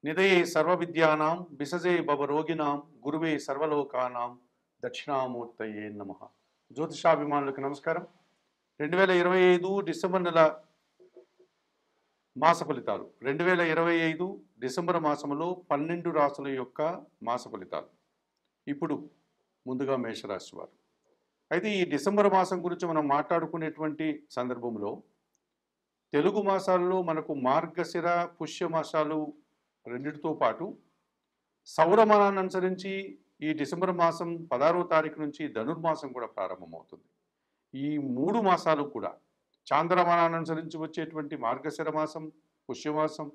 నిదయే సర్వవిద్యానాం విసజే భవరోగిణాం గురువే సర్వలోకానాం దక్షిణామూర్తయే నమః. జ్యోతిషాభిమానులకు నమస్కారం. 2025 డిసెంబర్ నెల మాస ఫలితాలు. 2025 డిసెంబర్ మాసంలో 12 రాసుల యొక్క మాస ఫలితాలు. ఇప్పుడు ముందుగా మేషరాశి వారు. అయితే ఈ డిసెంబర్ మాసం గురించి మనం మాట్లాడుకునేటువంటి సందర్భంలో తెలుగు మాసాల్లో మనకు మార్గశిర పుష్య మాసాలు రెండిటితో పాటు సౌరమానాన్ని అనుసరించి ఈ డిసెంబర్ మాసం 16వ తారీఖు నుంచి ధనుర్మాసం కూడా ప్రారంభమవుతుంది. ఈ 3 మాసాలు కూడా చాంద్రమానాన్ని అనుసరించి వచ్చేటువంటి మార్గశిర మాసం, పుష్యమాసం,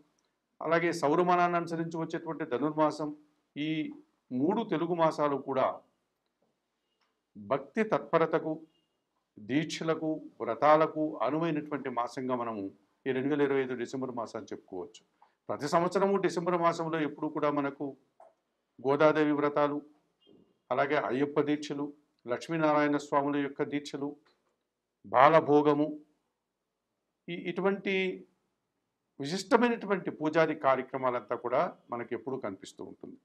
అలాగే సౌరమానాన్ని అనుసరించి వచ్చేటువంటి ధనుర్మాసం, ఈ 3 తెలుగు మాసాలు కూడా భక్తి తత్పరతకు, దీక్షలకు, వ్రతాలకు అనువైనటువంటి మాసంగా మనము ఈ 2025 డిసెంబర్ మాసాన్ని చెప్పుకోవచ్చు. ప్రతి సంవత్సరము డిసెంబర్ మాసంలో ఎప్పుడు కూడా మనకు గోదాదేవి వ్రతాలు, అలాగే అయ్యప్ప దీక్షలు, లక్ష్మీనారాయణ స్వాముల యొక్క దీక్షలు, బాలభోగము, ఇటువంటి విశిష్టమైనటువంటి పూజాది కార్యక్రమాలంతా కూడా మనకి ఎప్పుడూ కనిపిస్తూ ఉంటుంది.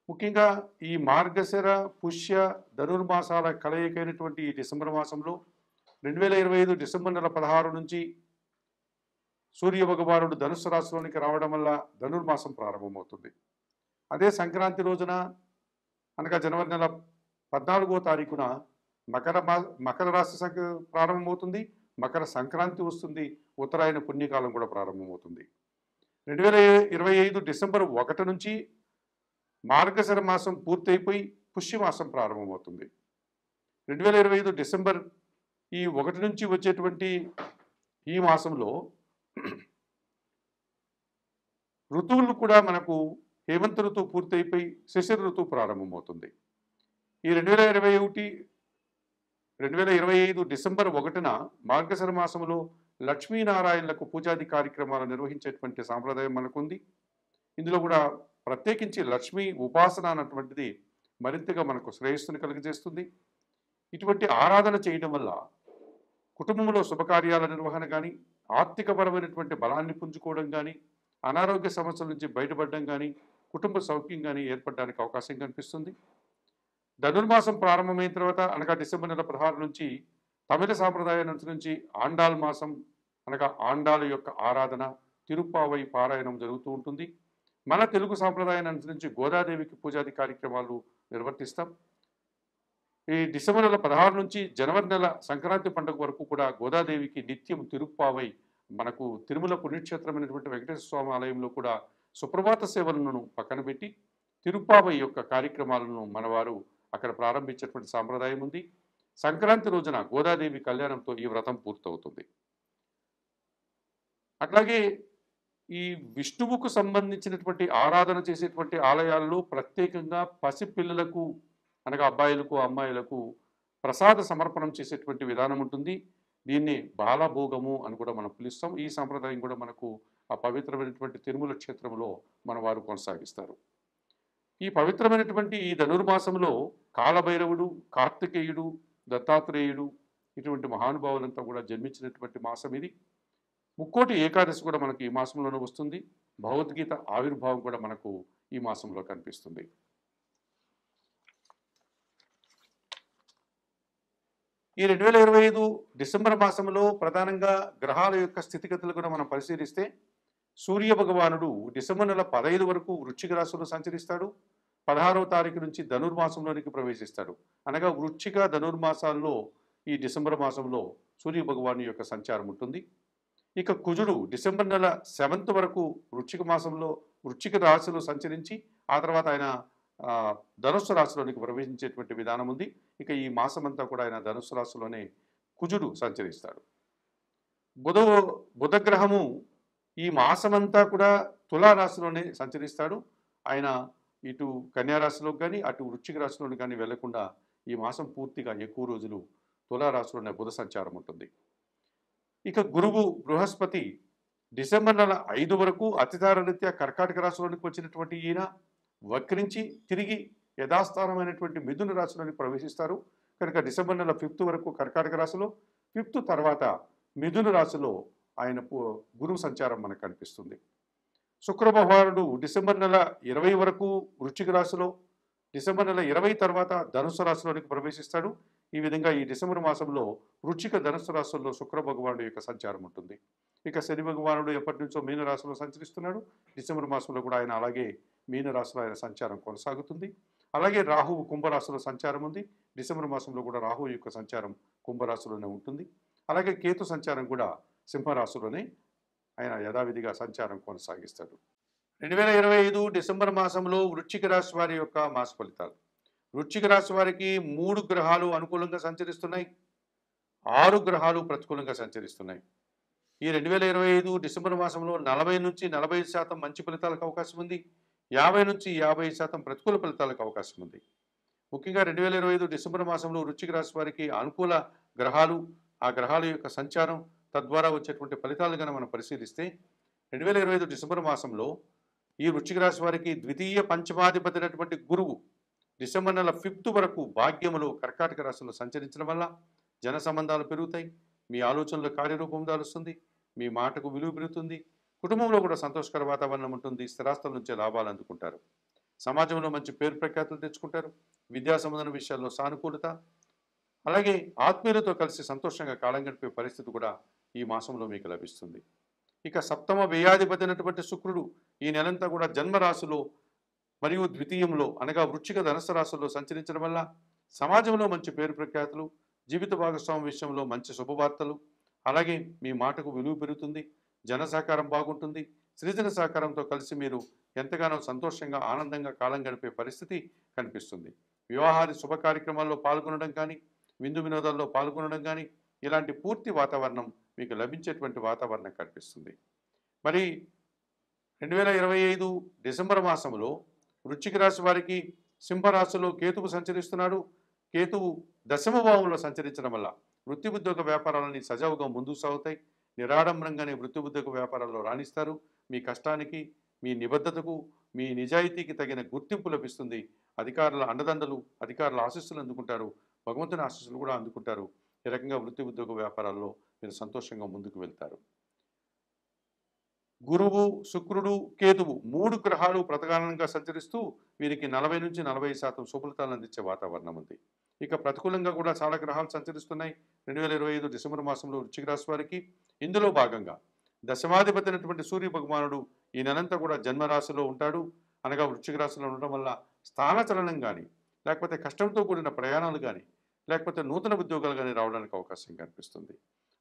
ముఖ్యంగా ఈ మార్గశిర పుష్య ధనుర్మాసాల కలయికైనటువంటి ఈ డిసెంబర్ మాసంలో 2025 డిసెంబర్ నెల 16 నుంచి సూర్య భగవానుడు ధనుస్సు రాశిలోనికి రావడం వల్ల ధనుర్మాసం ప్రారంభమవుతుంది. అదే సంక్రాంతి రోజున అనగా జనవరి నెల 14వ తారీఖున మకర రాశి ప్రారంభమవుతుంది. మకర సంక్రాంతి వస్తుంది. ఉత్తరాయణ పుణ్యకాలం కూడా ప్రారంభమవుతుంది. 2025 డిసెంబర్ 1 నుంచి మార్గశిర మాసం పూర్తయిపోయి పుష్యమాసం ప్రారంభమవుతుంది. 2025 డిసెంబర్ ఈ 1 నుంచి వచ్చేటువంటి ఈ మాసంలో ఋతువులు కూడా మనకు హేమంత ఋతువు పూర్తయిపోయి శిశిర ఋతువు ప్రారంభమవుతుంది. ఈ 2025 డిసెంబర్ 1న మార్గశిర మాసంలో లక్ష్మీనారాయణలకు పూజాది కార్యక్రమాలు నిర్వహించేటువంటి సాంప్రదాయం మనకుంది. ఇందులో కూడా ప్రత్యేకించి లక్ష్మీ ఉపాసన అన్నటువంటిది మరింతగా మనకు శ్రేయస్సును కలిగజేస్తుంది. ఇటువంటి ఆరాధన చేయడం వల్ల కుటుంబంలో శుభకార్యాల నిర్వహణ కానీ, ఆర్థికపరమైనటువంటి బలాన్ని పుంజుకోవడం కానీ, అనారోగ్య సమస్యల నుంచి బయటపడడం కానీ, కుటుంబ సౌఖ్యం కానీ ఏర్పడడానికి అవకాశం కనిపిస్తుంది. ధనుర్మాసం ప్రారంభమైన తర్వాత అనగా డిసెంబర్ నెల 16 నుంచి తమిళ సాంప్రదాయాన్ని అనుసరించి ఆండాల్ మాసం అనగా ఆండాల యొక్క ఆరాధన, తిరుప్పావై పారాయణం జరుగుతూ ఉంటుంది. మన తెలుగు సాంప్రదాయాన్ని అనుసరించి గోదాదేవికి పూజాది కార్యక్రమాలు నిర్వర్తిస్తాం. ఈ డిసెంబర్ నెల 16 నుంచి జనవరి నెల సంక్రాంతి పండుగ వరకు కూడా గోదాదేవికి నిత్యం తిరుప్పావై, మనకు తిరుమల పుణ్యక్షేత్రమైనటువంటి వెంకటేశ్వర స్వామి ఆలయంలో కూడా సుప్రభాత సేవలను పక్కన పెట్టి తిరుప్పావై యొక్క కార్యక్రమాలను మనవారు అక్కడ ప్రారంభించేటువంటి సాంప్రదాయం ఉంది. సంక్రాంతి రోజున గోదాదేవి కళ్యాణంతో ఈ వ్రతం పూర్తవుతుంది. అట్లాగే ఈ విష్ణువుకు సంబంధించినటువంటి ఆరాధన చేసేటువంటి ఆలయాల్లో ప్రత్యేకంగా పసిపిల్లలకు అనగా అబ్బాయిలకు, అమ్మాయిలకు ప్రసాద సమర్పణం చేసేటువంటి విధానం ఉంటుంది. దీన్ని బాలభోగము అని కూడా మనం పిలుస్తాం. ఈ సాంప్రదాయం కూడా మనకు ఆ పవిత్రమైనటువంటి తిరుమల క్షేత్రంలో మన వారు కొనసాగిస్తారు. ఈ పవిత్రమైనటువంటి ఈ ధనుర్మాసంలో కాలభైరవుడు, కార్తికేయుడు, దత్తాత్రేయుడు ఇటువంటి మహానుభావులంతా కూడా జన్మించినటువంటి మాసం ఇది. ముక్కోటి ఏకాదశి కూడా మనకు ఈ మాసంలోనే వస్తుంది. భగవద్గీత ఆవిర్భావం కూడా మనకు ఈ మాసంలో కనిపిస్తుంది. ఈ 2025 డిసెంబర్ మాసంలో ప్రధానంగా గ్రహాల యొక్క స్థితిగతులు కూడా మనం పరిశీలిస్తే సూర్య భగవానుడు డిసెంబర్ నెల 15 వరకు వృశ్చిక రాశిలో సంచరిస్తాడు. 16వ తారీఖు నుంచి ధనుర్మాసంలోనికి ప్రవేశిస్తాడు. అనగా వృశ్చిక ధనుర్మాసాల్లో ఈ డిసెంబర్ మాసంలో సూర్య భగవాను యొక్క సంచారం ఉంటుంది. ఇక కుజుడు డిసెంబర్ నెల 7th వరకు వృశ్చిక మాసంలో వృశ్చిక రాశిలో సంచరించి ఆ తర్వాత ఆయన ధనుస్సు రాశిలోనికి ప్రవేశించేటువంటి విధానం ఉంది. ఇక ఈ మాసమంతా కూడా ఆయన ధనుస్సు రాశిలోనే కుజుడు సంచరిస్తాడు. బుధగ్రహము ఈ మాసమంతా కూడా తులారాశిలోనే సంచరిస్తాడు. ఆయన ఇటు కన్యారాశిలోకి కానీ అటు వృశ్చిక రాశిలోని కానీ వెళ్లకుండా ఈ మాసం పూర్తిగా ఎక్కువ రోజులు తులారాశిలోనే బుధ సంచారం ఉంటుంది. ఇక గురువు బృహస్పతి డిసెంబర్ నెల 5 వరకు అతిచార రీత్యా కర్కాటక రాశిలోనికి వచ్చినటువంటి ఈయన వక్రించి తిరిగి యథాస్థానమైనటువంటి మిథున రాశిలోనికి ప్రవేశిస్తారు. కనుక డిసెంబర్ నెల 5 వరకు కర్కాటక రాశిలో, 5 తర్వాత మిథున రాశిలో ఆయన గురువు సంచారం మనకు కనిపిస్తుంది. శుక్ర భగవానుడు డిసెంబర్ నెల 20 వరకు వృశ్చిక రాశిలో, డిసెంబర్ నెల 20 తర్వాత ధనుసు రాశిలోనికి ప్రవేశిస్తాడు. ఈ విధంగా ఈ డిసెంబర్ మాసంలో వృశ్చిక ధనుసు రాశుల్లో శుక్ర భగవానుడు యొక్క సంచారం ఉంటుంది. ఇక శని భగవానుడు ఎప్పటి నుంచో మీన రాశిలో సంచరిస్తున్నాడు. డిసెంబర్ మాసంలో కూడా ఆయన అలాగే మీన రాశిలో ఆయన సంచారం కొనసాగుతుంది. అలాగే రాహువు కుంభరాశిలో సంచారం ఉంది. డిసెంబర్ మాసంలో కూడా రాహువు యొక్క సంచారం కుంభరాశిలోనే ఉంటుంది. అలాగే కేతు సంచారం కూడా సింహరాశిలోనే ఆయన యథావిధిగా సంచారం కొనసాగిస్తాడు. 2025 డిసెంబర్ మాసంలో వృశ్చిక రాశి వారి యొక్క మాస ఫలితాలు. వృశ్చిక రాశి వారికి 3 గ్రహాలు అనుకూలంగా సంచరిస్తున్నాయి, 6 గ్రహాలు ప్రతికూలంగా సంచరిస్తున్నాయి. ఈ 2025 డిసెంబర్ మాసంలో 40 నుంచి 45% మంచి ఫలితాలకు అవకాశం ఉంది, 50 నుంచి 50% ప్రతికూల ఫలితాలకు అవకాశం ఉంది. ముఖ్యంగా 2025 డిసెంబర్ మాసంలో వృశ్చిక రాశి వారికి అనుకూల గ్రహాలు, ఆ గ్రహాల యొక్క సంచారం, తద్వారా వచ్చేటువంటి ఫలితాలు కనుక మనం పరిశీలిస్తే 2025 డిసెంబర్ మాసంలో ఈ వృశ్చిక రాశి వారికి ద్వితీయ పంచమాధిపతి అయినటువంటి గురువు డిసెంబర్ నెల 5th వరకు భాగ్యములో కర్కాటక రాశిలో సంచరించడం వల్ల జన సంబంధాలు పెరుగుతాయి, మీ ఆలోచనలు కార్యరూపం దాలుస్తుంది, మీ మాటకు విలువ పెరుగుతుంది, కుటుంబంలో కూడా సంతోషకర వాతావరణం ఉంటుంది, స్థిరాస్తుల నుంచే లాభాలు అందుకుంటారు, సమాజంలో మంచి పేరు ప్రఖ్యాతులు తెచ్చుకుంటారు, విద్యా సంబంధమైన విషయాల్లో సానుకూలత, అలాగే ఆత్మీయులతో కలిసి సంతోషంగా కాలం గడిపే పరిస్థితి కూడా ఈ మాసంలో మీకు లభిస్తుంది. ఇక సప్తమ వ్యయాధిపతి అయినటువంటి శుక్రుడు ఈ నెలంతా కూడా జన్మరాశిలో మరియు ద్వితీయంలో అనగా వృశ్చిక ధనుసు రాశుల్లో సంచరించడం వల్ల సమాజంలో మంచి పేరు ప్రఖ్యాతులు, జీవిత భాగస్వామి విషయంలో మంచి శుభవార్తలు, అలాగే మీ మాటకు విలువ పెరుగుతుంది, జన సహకారం బాగుంటుంది, సృజన సహకారంతో కలిసి మీరు ఎంతగానో సంతోషంగా ఆనందంగా కాలం గడిపే పరిస్థితి కనిపిస్తుంది. వివాహాది శుభ కార్యక్రమాల్లో పాల్గొనడం కానీ, విందు వినోదాల్లో పాల్గొనడం కానీ, ఇలాంటి పూర్తి వాతావరణం మీకు లభించేటువంటి వాతావరణం కనిపిస్తుంది. మరి 2025 డిసెంబర్ మాసంలో వృశ్చిక రాశి వారికి సింహరాశిలో కేతువు సంచరిస్తున్నాడు. కేతువు దశమ భావంలో సంచరించడం వల్ల వృత్తి ఉద్యోగ వ్యాపారాలని సజావుగా ముందుకు సాగుతాయి, నిరాడంబరంగానే వృత్తి ఉద్యోగ వ్యాపారాల్లో రాణిస్తారు, మీ కష్టానికి, మీ నిబద్ధతకు, మీ నిజాయితీకి తగిన గుర్తింపు లభిస్తుంది, అధికారుల అండదండలు, అధికారుల ఆశీస్సులు అందుకుంటారు, భగవంతుని ఆశీస్సులు కూడా అందుకుంటారు. ఈ రకంగా వృత్తి ఉద్యోగ వ్యాపారాల్లో మీరు సంతోషంగా ముందుకు వెళ్తారు. గురువు, శుక్రుడు, కేతువు 3 గ్రహాలు ప్రధానంగా సంచరిస్తూ వీరికి 40 నుంచి 40% శుభఫలితాలను అందించే వాతావరణం ఉంది. ఇక ప్రతికూలంగా కూడా చాలా గ్రహాలు సంచరిస్తున్నాయి 2025 డిసెంబర్ మాసంలో వృశ్చిక రాశి వారికి. ఇందులో భాగంగా దశమాధిపతి అయినటువంటి సూర్య భగవానుడు ఈ నెలంతా కూడా జన్మరాశిలో ఉంటాడు. అనగా వృశ్చిక రాశిలో ఉండడం వల్ల స్థానచలనం కానీ, లేకపోతే కష్టంతో కూడిన ప్రయాణాలు కానీ, లేకపోతే నూతన ఉద్యోగాలు కానీ రావడానికి అవకాశం కనిపిస్తుంది.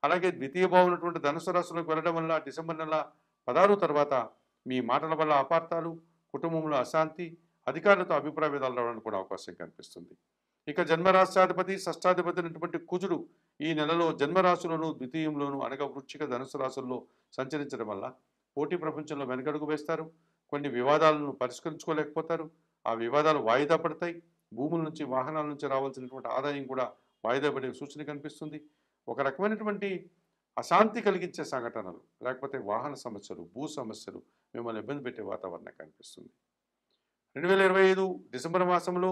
అలాగే ద్వితీయ భావం ఉన్నటువంటి ధనుసు రాశిలోకి వెళ్ళడం వల్ల డిసెంబర్ నెల 16 తర్వాత మీ మాటల వల్ల అపార్థాలు, కుటుంబంలో అశాంతి, అధికారులతో అభిప్రాయ భేదాలు రావడానికి కూడా అవకాశం కనిపిస్తుంది. ఇక జన్మరాశ్యాధిపతి షష్టాధిపతి అయినటువంటి కుజుడు ఈ నెలలో జన్మరాశులను ద్వితీయంలోను అనగా వృశ్చిక ధనుసు రాశుల్లో సంచరించడం వల్ల పోటీ ప్రపంచంలో వెనకడుగు వేస్తారు, కొన్ని వివాదాలను పరిష్కరించుకోలేకపోతారు, ఆ వివాదాలు వాయిదా పడతాయి, భూముల నుంచి వాహనాల నుంచి రావాల్సినటువంటి ఆదాయం కూడా వాయిదా పడే సూచన కనిపిస్తుంది. ఒక రకమైనటువంటి అశాంతి కలిగించే సంఘటనలు, లేకపోతే వాహన సమస్యలు, భూ సమస్యలు మిమ్మల్ని ఇబ్బంది పెట్టే వాతావరణం కనిపిస్తుంది. 2025 డిసెంబర్ మాసంలో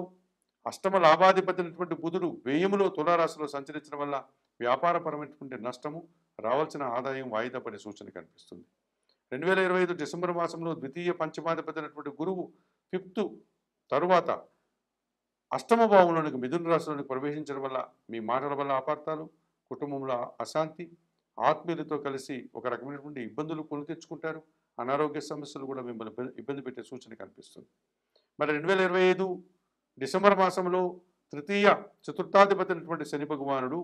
అష్టమ లాభాధిపతి అయినటువంటి బుధుడు వ్యయములో తులారాశిలో సంచరించడం వల్ల వ్యాపారపరమైనటువంటి నష్టము, రావాల్సిన ఆదాయం వాయిదా పడే సూచన కనిపిస్తుంది. 2025 డిసెంబర్ మాసంలో ద్వితీయ పంచమాధిపతి అయినటువంటి గురువు 5th తరువాత అష్టమ భావంలోనికి మిథున రాశిలోనికి ప్రవేశించడం వల్ల మీ మాటల వల్ల అపార్థాలు, కుటుంబంలో అశాంతి, ఆత్మీయులతో కలిసి ఒక రకమైనటువంటి ఇబ్బందులు కొని తెచ్చుకుంటారు, అనారోగ్య సమస్యలు కూడా మిమ్మల్ని ఇబ్బంది పెట్టే సూచన కనిపిస్తుంది. మరి 2025 డిసెంబర్ మాసంలో తృతీయ చతుర్థాధిపతి అయినటువంటి శని భగవానుడు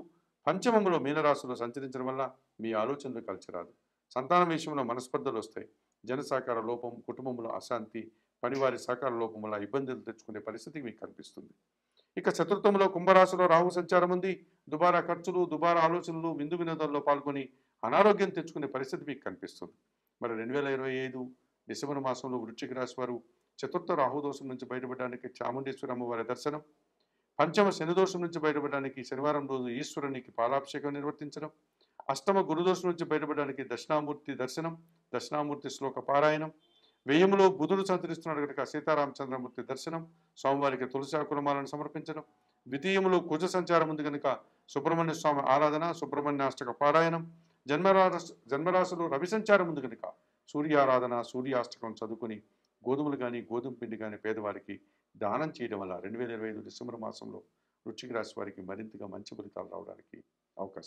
పంచమంలో మీనరాశిలో సంచరించడం వల్ల మీ ఆలోచనలు కలిసిరాదు, సంతానం విషయంలో మనస్పర్ధలు వస్తాయి, జన సహకార లోపం, కుటుంబంలో అశాంతి, పనివారి సహకార లోపం వల్ల ఇబ్బందులు తెచ్చుకునే పరిస్థితి మీకు కనిపిస్తుంది. ఇక చతుర్థంలో కుంభరాశిలో రాహు సంచారం ఉంది, దుబారా ఖర్చులు, దుబారా ఆలోచనలు, విందు వినోదాల్లో పాల్గొని అనారోగ్యం తెచ్చుకునే పరిస్థితి మీకు కనిపిస్తుంది. మరి 2025 డిసెంబర్ మాసంలో వృశ్చిక రాశి వారు చతుర్థ రాహుదోషం నుంచి బయటపడడానికి చాముండేశ్వరి అమ్మవారి దర్శనం, పంచమ శనిదోషం నుంచి బయటపడడానికి శనివారం రోజు ఈశ్వరునికి పాలాభిషేకం నిర్వర్తించడం, అష్టమ గురుదోషం నుంచి బయటపడడానికి దక్షిణామూర్తి దర్శనం, దక్షిణామూర్తి శ్లోక పారాయణం, వ్యయములో బుధుడు సంచరిస్తున్నాడు కనుక సీతారామచంద్రమూర్తి దర్శనం, స్వామివారికి తులసి ఆకులమాలను సమర్పించడం, ద్వితీయములో కుజ సంచారం ఉంది కనుక సుబ్రహ్మణ్య స్వామి ఆరాధన, సుబ్రహ్మణ్యాష్టక పారాయణం, జన్మరాశిలో రవి సంచారం ఉంది కనుక సూర్యారాధన సూర్యాష్టకం చదువుకుని గోధుమలు కానీ గోధుమ పిండి కానీ పేదవారికి దానం చేయడం వల్ల 2025 డిసెంబర్ మాసంలో వృశ్చిక రాశి వారికి మరింతగా మంచి ఫలితాలు రావడానికి అవకాశం